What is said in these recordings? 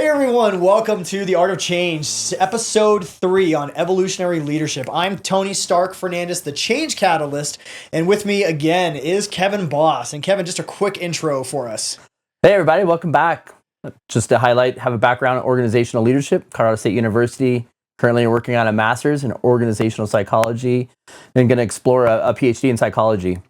everyone, welcome to The Art of Change, episode 3 on evolutionary leadership. I'm Tony Stark Fernandez, the change catalyst, and with me again is Kevin Bost. And Kevin, just a quick intro for us. Hey everybody, welcome back. Just to highlight, have a background in organizational leadership, Colorado State University, currently working on a master's in organizational psychology, and going to explore a PhD in psychology.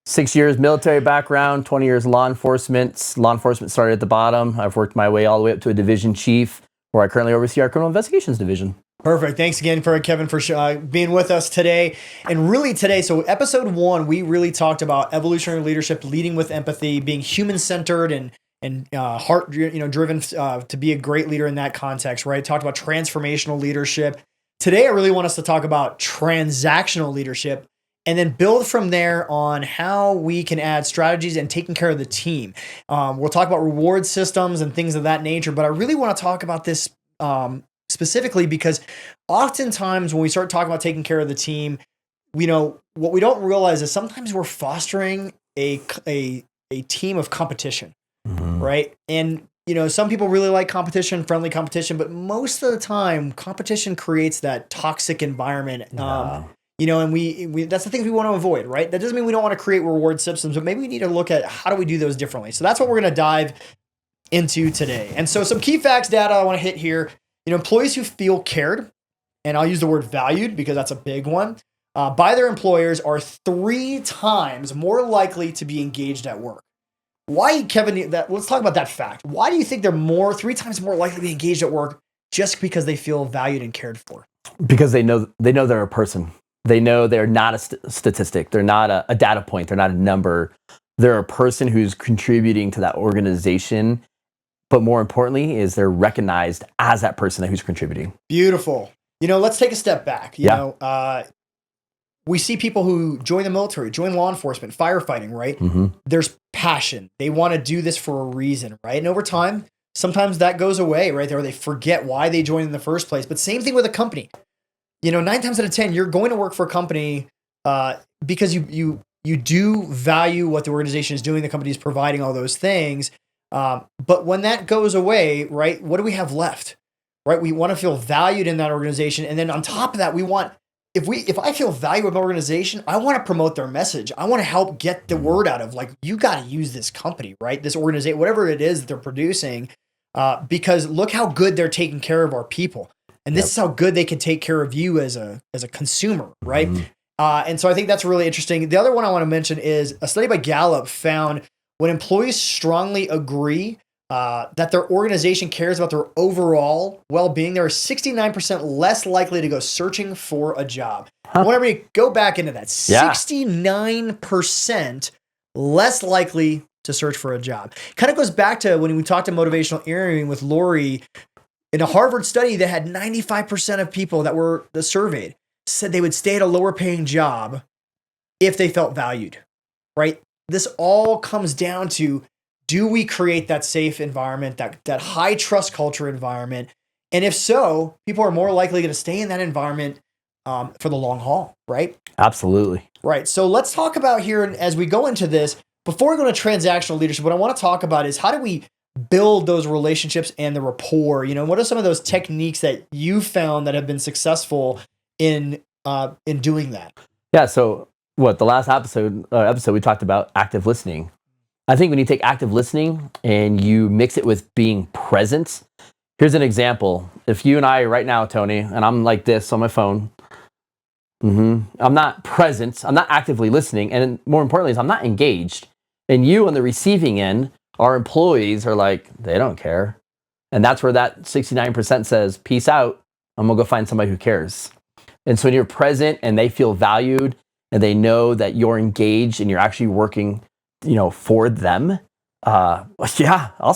6 years military background, 20 years law enforcement. Law enforcement started at the bottom. I've worked my way all the way up to a division chief, where I currently oversee our criminal investigations division. Perfect. Thanks again, Kevin, for being with us today. And really today, so episode 1, we really talked about evolutionary leadership, leading with empathy, being human-centered and heart driven to be a great leader in that context, right? Talked about transformational leadership. Today, I really want us to talk about transactional leadership, and then build from there on how we can add strategies and taking care of the team. We'll talk about reward systems and things of that nature, but I really want to talk about this specifically because oftentimes when we start talking about taking care of the team, what we don't realize is sometimes we're fostering a team of competition, right? And some people really like competition, friendly competition, but most of the time, competition creates that toxic environment. And we that's the things we want to avoid, right? That doesn't mean we don't want to create reward systems, but maybe we need to look at how do we do those differently. So that's what we're going to dive into today. And so some key facts, data I want to hit here. Employees who feel cared, and I'll use the word valued because that's a big one, by their employers are 3 times more likely to be engaged at work. Why, Kevin? Let's talk about that fact. Why do you think they're 3 times more likely to be engaged at work just because they feel valued and cared for? Because they know they're a person. They know they're not a statistic. They're not a data point. They're not a number. They're a person who's contributing to that organization. But more importantly, is they're recognized as that person who's contributing. Beautiful. Let's take a step back. We see people who join the military, join law enforcement, firefighting, right? Mm-hmm. There's passion. They want to do this for a reason, right? And over time, sometimes that goes away, right? Or they forget why they joined in the first place. But same thing with a company. 9 times out of 10, you're going to work for a company because you do value what the organization is doing, the company is providing all those things. But when that goes away, right, what do we have left? Right? We want to feel valued in that organization. And then on top of that, we want, if I feel valued with my organization, I want to promote their message. I want to help get the word out of, like, you got to use this company, right? This organization, whatever it is that they're producing, because look how good they're taking care of our people. And this is how good they can take care of you as a consumer, right? Mm-hmm. And so I think that's really interesting. The other one I want to mention is a study by Gallup found when employees strongly agree that their organization cares about their overall well-being, they're 69% less likely to go searching for a job. I want everybody to go back into that. 69% less likely to search for a job. Kind of goes back to when we talked to motivational interviewing with Lori. In a Harvard study that had 95% of people that were surveyed said they would stay at a lower paying job if they felt valued, right? This all comes down to, do we create that safe environment, that high trust culture environment? And if so, people are more likely going to stay in that environment for the long haul, right? Absolutely. Right. So let's talk about here, and as we go into this, before we go to transactional leadership, what I want to talk about is how do we build those relationships and the rapport? What are some of those techniques that you found that have been successful in doing that? Yeah. So the last episode we talked about active listening. I think when you take active listening and you mix it with being present, here's an example. If you and I right now, Tony, and I'm like this on my phone, I'm not present, I'm not actively listening, and more importantly is I'm not engaged. And you on the receiving end, our employees are like, they don't care. And that's where that 69% says, peace out, I'm gonna go find somebody who cares. And so when you're present and they feel valued and they know that you're engaged and you're actually working, for them, I'll stay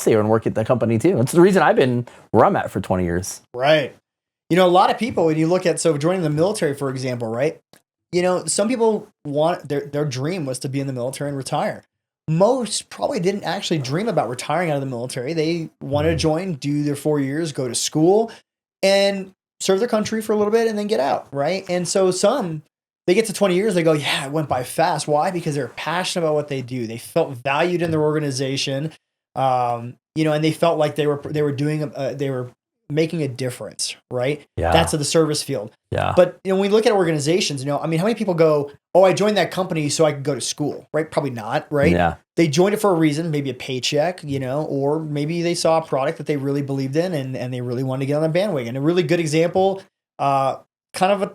here and work at the company too. It's the reason I've been where I'm at for 20 years. Right. A lot of people, when you look at, joining the military, for example, right? Some people want, their dream was to be in the military and retire. Most probably didn't actually dream about retiring out of the military. They wanted to join, do their 4 years, go to school, and serve their country for a little bit and then get out, right? And so they get to 20 years, they go, yeah, it went by fast. Why? Because they're passionate about what they do. They felt valued in their organization. and they felt like they were doing they were making a difference, right? Yeah. That's the service field. Yeah. But when we look at organizations, I mean, how many people go, "Oh, I joined that company so I could go to school," right? Probably not, right? Yeah. They joined it for a reason, maybe a paycheck, or maybe they saw a product that they really believed in and they really wanted to get on the bandwagon. A really good example, kind of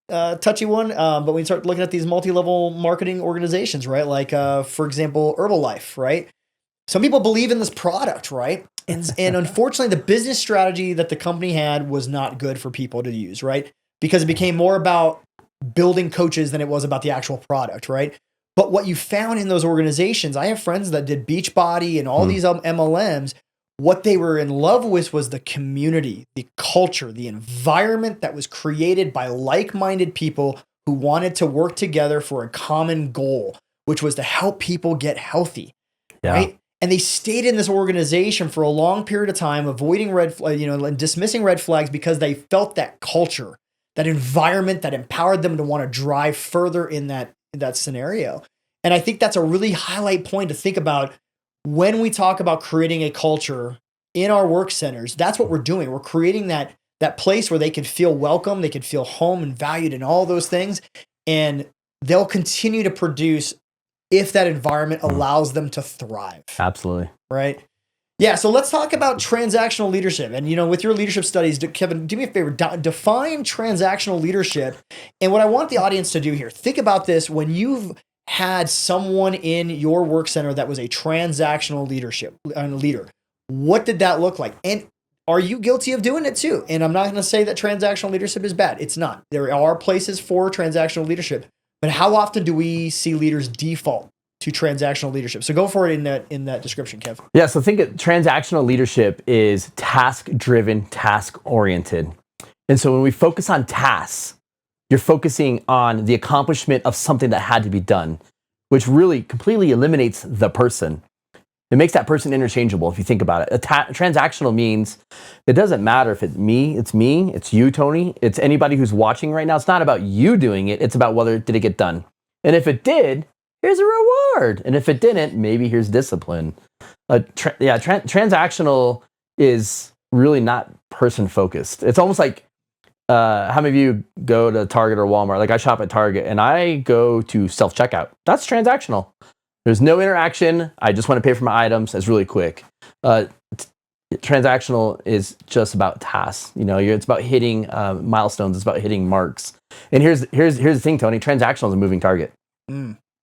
a touchy one, but when you start looking at these multi-level marketing organizations, right? Like, for example, Herbalife, right? Some people believe in this product, right? And unfortunately, the business strategy that the company had was not good for people to use, right? Because it became more about building coaches than it was about the actual product, right? But what you found in those organizations, I have friends that did Beachbody and all these MLMs. What they were in love with was the community, the culture, the environment that was created by like-minded people who wanted to work together for a common goal, which was to help people get healthy, right? And they stayed in this organization for a long period of time, avoiding and dismissing red flags because they felt that culture, that environment that empowered them to want to drive further in that scenario. And I think that's a really highlight point to think about when we talk about creating a culture in our work centers. That's what we're doing. We're creating that place where they can feel welcome, they can feel home and valued and all those things. And they'll continue to produce if that environment allows them to thrive. Absolutely. Right? Yeah, so let's talk about transactional leadership. And, with your leadership studies, Kevin, do me a favor, define transactional leadership. And what I want the audience to do here, think about this when you've had someone in your work center that was a transactional leader. What did that look like? And are you guilty of doing it too? And I'm not going to say that transactional leadership is bad. It's not. There are places for transactional leadership. But how often do we see leaders default to transactional leadership? So go for it in that description, Kev. Yeah, so think of transactional leadership is task-driven, task-oriented. And so when we focus on tasks, you're focusing on the accomplishment of something that had to be done, which really completely eliminates the person. It makes that person interchangeable if you think about it. Transactional means it doesn't matter if it's me, it's you, Tony, it's anybody who's watching right now. It's not about you doing it. It's about whether did it get done. And if it did, here's a reward. And if it didn't, maybe here's discipline. Transactional is really not person focused. It's almost like how many of you go to Target or Walmart? Like I shop at Target and I go to self-checkout. That's transactional. There's no interaction. I just want to pay for my items. It's really quick. Transactional is just about tasks. It's about hitting milestones. It's about hitting marks. And here's the thing, Tony. Transactional is a moving target.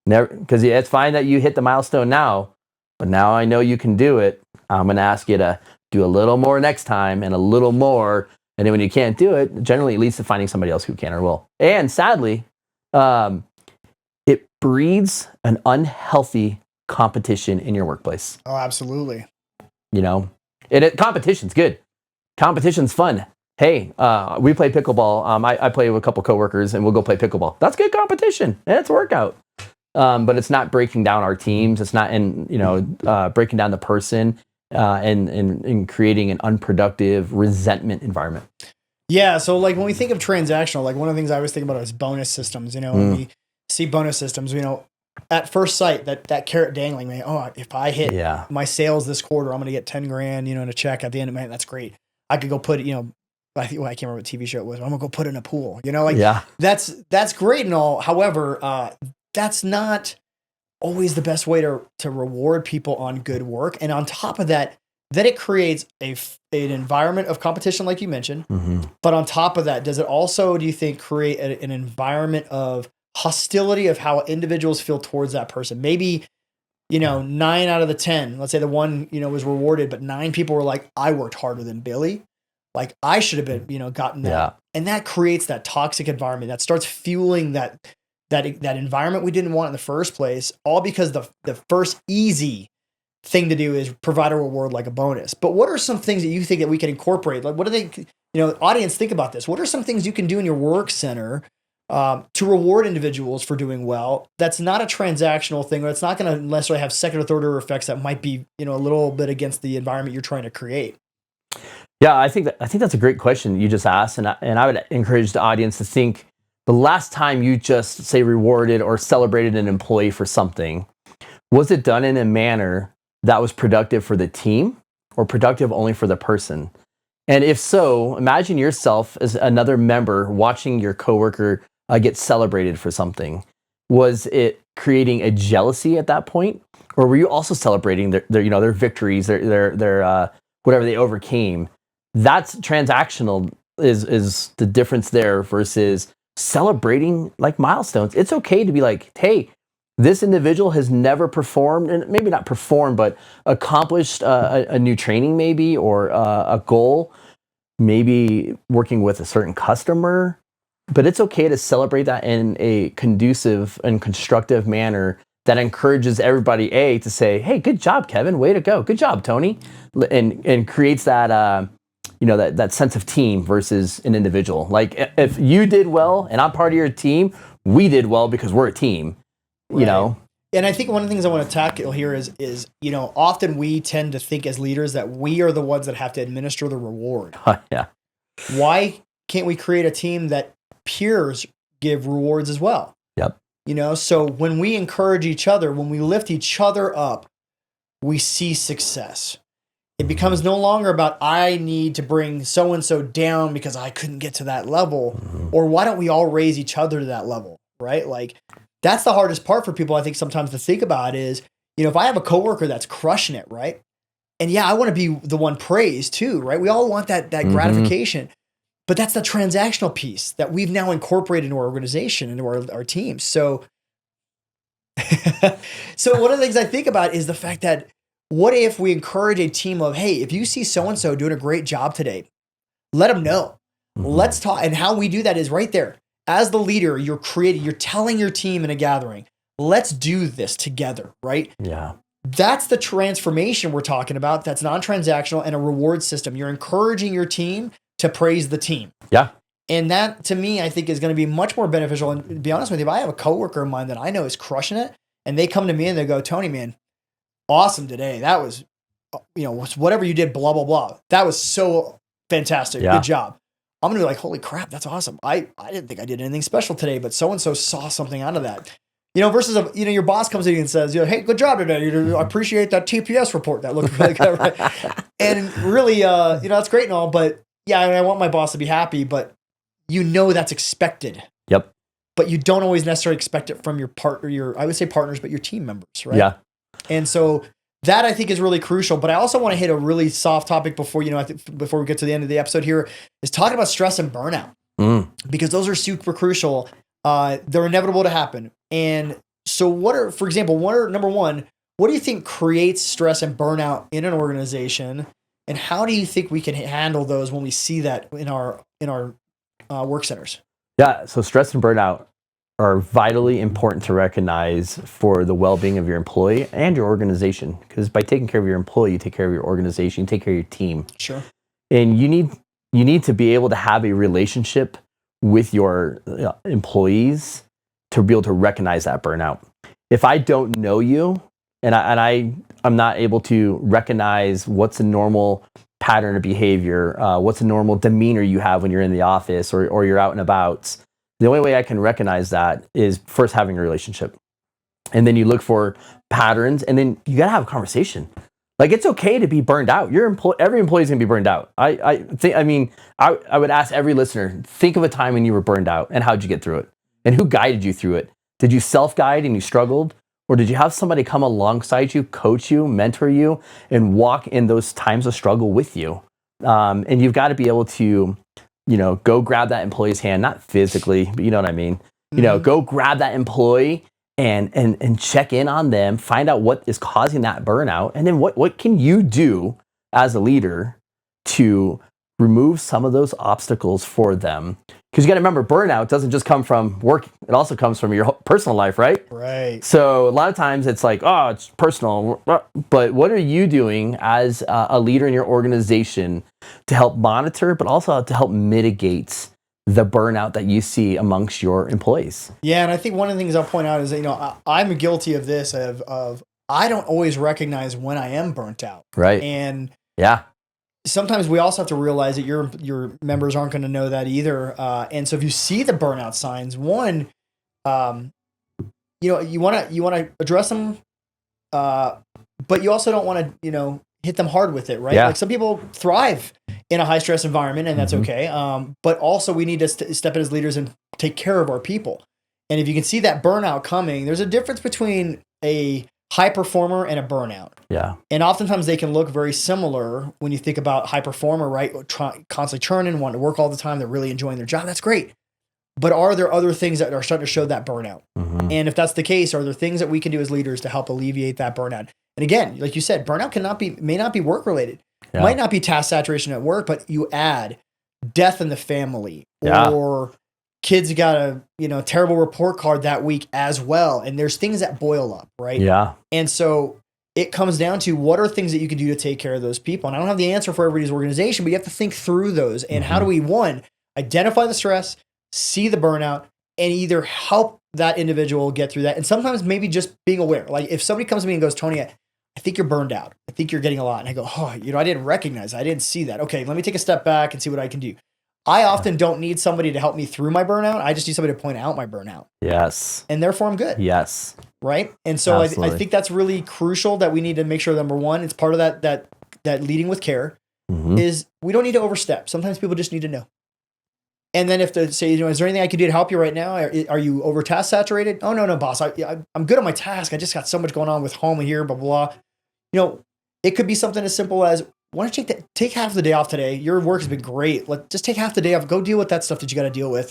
Never, because it's fine that you hit the milestone now, but now I know you can do it. I'm going to ask you to do a little more next time and a little more. And then when you can't do it, generally it leads to finding somebody else who can or will. And sadly, it breeds an unhealthy competition in your workplace. Oh, absolutely. Competition's good. Competition's fun. Hey, we play pickleball. I play with a couple coworkers and we'll go play pickleball. That's good competition and it's a workout. But it's not breaking down our teams. It's not breaking down the person and creating an unproductive resentment environment. Yeah. So like when we think of transactional, like one of the things I always think about is bonus systems, when we see bonus systems, at first sight, that carrot dangling, man, if I hit my sales this quarter, I'm going to get 10 grand, in a check at the end of it. Man, that's great. I could go put it, I can't remember what TV show it was. I'm going to go put it in a pool, that's great and all. However, that's not always the best way to reward people on good work. And on top of that, then it creates an environment of competition, like you mentioned. But on top of that, does it also, do you think, create an environment of hostility of how individuals feel towards that person? Maybe, 9 out of the 10, let's say the one, was rewarded, but 9 people were like, I worked harder than Billy. Like I should have been, gotten that. Yeah. And that creates that toxic environment that starts fueling that environment we didn't want in the first place, all because the first easy thing to do is provide a reward like a bonus. But what are some things that you think that we can incorporate? Like what do they, audience, think about this. What are some things you can do in your work center to reward individuals for doing well? That's not a transactional thing, or it's not going to necessarily have second or third order effects that might be, a little bit against the environment you're trying to create. Yeah, I think that's a great question you just asked. And I would encourage the audience to think, the last time you just say rewarded or celebrated an employee for something, was it done in a manner that was productive for the team or productive only for the person? And if so, imagine yourself as another member watching your coworker get celebrated for something. Was it creating a jealousy at that point, or were you also celebrating their victories, their whatever they overcame? That's transactional. Is the difference there versus celebrating like milestones? It's okay to be like, hey, this individual has never performed, and maybe not performed, but accomplished a new training, maybe, or a goal, maybe working with a certain customer. But it's okay to celebrate that in a conducive and constructive manner that encourages everybody to say, hey, good job, Kevin, way to go, good job, Tony, and creates that that sense of team versus an individual. Like if you did well and I'm part of your team, we did well because we're a team. Right. And I think one of the things I want to tackle here is often we tend to think as leaders that we are the ones that have to administer the reward. Yeah. Why can't we create a team that peers give rewards as well? Yep. So when we encourage each other, when we lift each other up, we see success. It becomes no longer about, I need to bring so-and-so down because I couldn't get to that level, or why don't we all raise each other to that level, right? Like, that's the hardest part for people, I think, sometimes to think about is, if I have a coworker that's crushing it, right? And yeah, I want to be the one praised too, right? We all want that gratification, but that's the transactional piece that we've now incorporated into our organization, into our teams. So, so one of the things I think about is the fact that what if we encourage a team of, hey, if you see so-and-so doing a great job today, let them know. Let's talk. And how we do that is right there. As the leader, you're telling your team in a gathering, let's do this together, right? Yeah. That's the transformation we're talking about. That's non-transactional and a reward system. You're encouraging your team to praise the team. Yeah. And that, to me, I think is going to be much more beneficial. And to be honest with you, if I have a coworker of mine that I know is crushing it, and they come to me and they go, Tony, man, awesome today. That was, whatever you did, blah, blah, blah. That was so fantastic. Yeah. Good job. I'm going to be like, holy crap, that's awesome. I didn't think I did anything special today, but so-and-so saw something out of that. Versus, your boss comes in and says, hey, good job today. I appreciate that TPS report. That looked really good. Right? And really, that's great and all, but yeah, I want my boss to be happy, but that's expected. Yep. But you don't always necessarily expect it from your partner, I would say partners, but your team members, right? Yeah. And so that I think is really crucial. But I also want to hit a really soft topic before we get to the end of the episode here, is talking about stress and burnout, because those are super crucial. They're inevitable to happen. And so number one, what do you think creates stress and burnout in an organization? And how do you think we can handle those when we see that in our work centers? Yeah. So stress and burnout are vitally important to recognize for the well-being of your employee and your organization. Because by taking care of your employee, you take care of your organization, you take care of your team. Sure. And you need to be able to have a relationship with your employees to be able to recognize that burnout. If I don't know you and I'm not able to recognize what's a normal pattern of behavior, what's a normal demeanor you have when you're in the office or you're out and about, the only way I can recognize that is first having a relationship. And then you look for patterns, and then you got to have a conversation. Like, it's okay to be burned out. Every employee is going to be burned out. I would ask every listener, think of a time when you were burned out and how'd you get through it? And who guided you through it? Did you self-guide and you struggled? Or did you have somebody come alongside you, coach you, mentor you, and walk in those times of struggle with you? And you've got to be able to, go grab that employee's hand, not physically, but you know what I mean? Go grab that employee and check in on them, find out what is causing that burnout, and then what can you do as a leader to remove some of those obstacles for them? Because you got to remember, burnout doesn't just come from work; it also comes from your personal life, right? Right. So a lot of times it's like, oh, it's personal, but what are you doing as a leader in your organization to help monitor, but also to help mitigate the burnout that you see amongst your employees? Yeah, and I think one of the things I'll point out is that, I'm guilty of this, of I don't always recognize when I am burnt out. Right. And yeah, sometimes we also have to realize that your members aren't going to know that either. And so if you see the burnout signs, one, you want to address them, but you also don't want to hit them hard with it, right? Yeah. Like some people thrive in a high stress environment, and that's okay. But also we need to step in as leaders and take care of our people. And if you can see that burnout coming, there's a difference between a high performer and a burnout. Yeah. And oftentimes they can look very similar when you think about high performer, right? Constantly churning, wanting to work all the time. They're really enjoying their job. That's great. But are there other things that are starting to show that burnout? And if that's the case, are there things that we can do as leaders to help alleviate that burnout? And again, like you said, burnout may not be work related. Yeah. Might not be task saturation at work, but you add death in the family or kids got a terrible report card that week as well. And there's things that boil up, right? Yeah. And so it comes down to what are things that you can do to take care of those people. And I don't have the answer for everybody's organization, but you have to think through those. And how do we, one, identify the stress, see the burnout, and either help that individual get through that. And sometimes maybe just being aware. Like if somebody comes to me and goes, Tony, I think you're burned out. I think you're getting a lot. And I go, I didn't recognize that. I didn't see that. Okay, let me take a step back and see what I can do. I often don't need somebody to help me through my burnout. I just need somebody to point out my burnout. Yes. And therefore I'm good. Yes. Right? And so I think that's really crucial that we need to make sure, number one, it's part of that leading with care is we don't need to overstep. Sometimes people just need to know. And then if they say, is there anything I can do to help you right now? Are you over task saturated? Oh, no, boss. I'm good on my task. I just got so much going on with home and here, blah, blah, blah. It could be something as simple as, why don't you take half the day off today? Your work has been great. Just take half the day off. Go deal with that stuff that you got to deal with.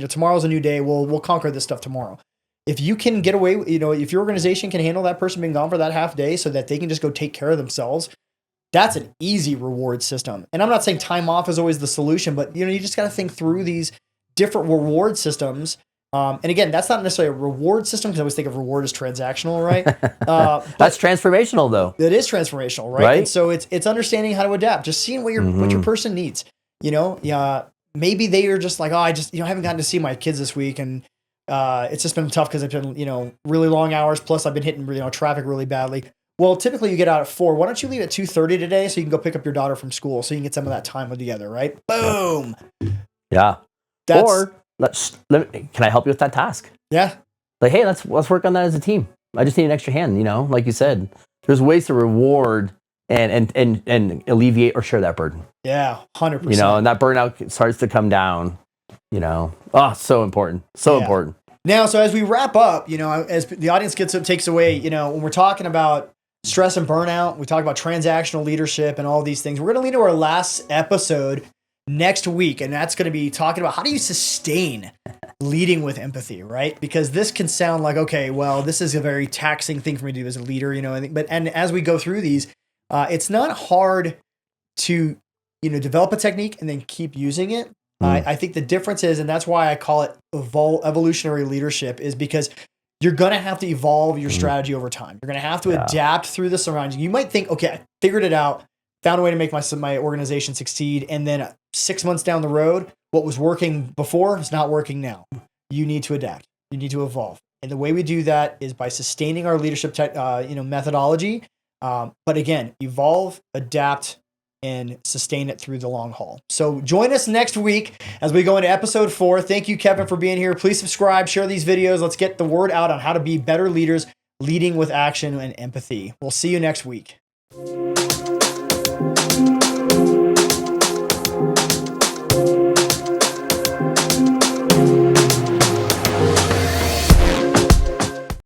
Tomorrow's a new day. We'll conquer this stuff tomorrow. If you can get away, if your organization can handle that person being gone for that half day so that they can just go take care of themselves, that's an easy reward system. And I'm not saying time off is always the solution, but you just got to think through these different reward systems. And again, that's not necessarily a reward system because I always think of reward as transactional, right? That's transformational though. It is transformational, right? And so it's understanding how to adapt, just seeing what your person needs. Maybe they are just like, I haven't gotten to see my kids this week, and it's just been tough because I've been really long hours. Plus, I've been hitting traffic really badly. Well, typically you get out at 4. Why don't you leave at 2:30 today so you can go pick up your daughter from school so you can get some of that time together, right? Boom. Yeah. Can I help you with that task? Yeah. Like, hey, let's work on that as a team. I just need an extra hand. Like you said, there's ways to reward and alleviate or share that burden. Yeah, 100%. And that burnout starts to come down. So important, important. Now, so as we wrap up, as the audience takes away, when we're talking about stress and burnout, we talk about transactional leadership and all these things. We're going to lead to our last episode next week, and that's going to be talking about how do you sustain leading with empathy, right? Because this can sound like, okay, well, this is a very taxing thing for me to do as a leader, but as we go through these, it's not hard to, develop a technique and then keep using it. I think the difference is, and that's why I call it evolutionary leadership, is because you're going to have to evolve your strategy over time. You're going to have to adapt through the surroundings. You might think, okay, I figured it out, found a way to make my organization succeed. And then 6 months down the road, what was working before is not working now. You need to adapt. You need to evolve. And the way we do that is by sustaining our leadership methodology. But again, evolve, adapt, and sustain it through the long haul. So join us next week as we go into episode 4. Thank you, Kevin, for being here. Please subscribe, share these videos. Let's get the word out on how to be better leaders, leading with action and empathy. We'll see you next week.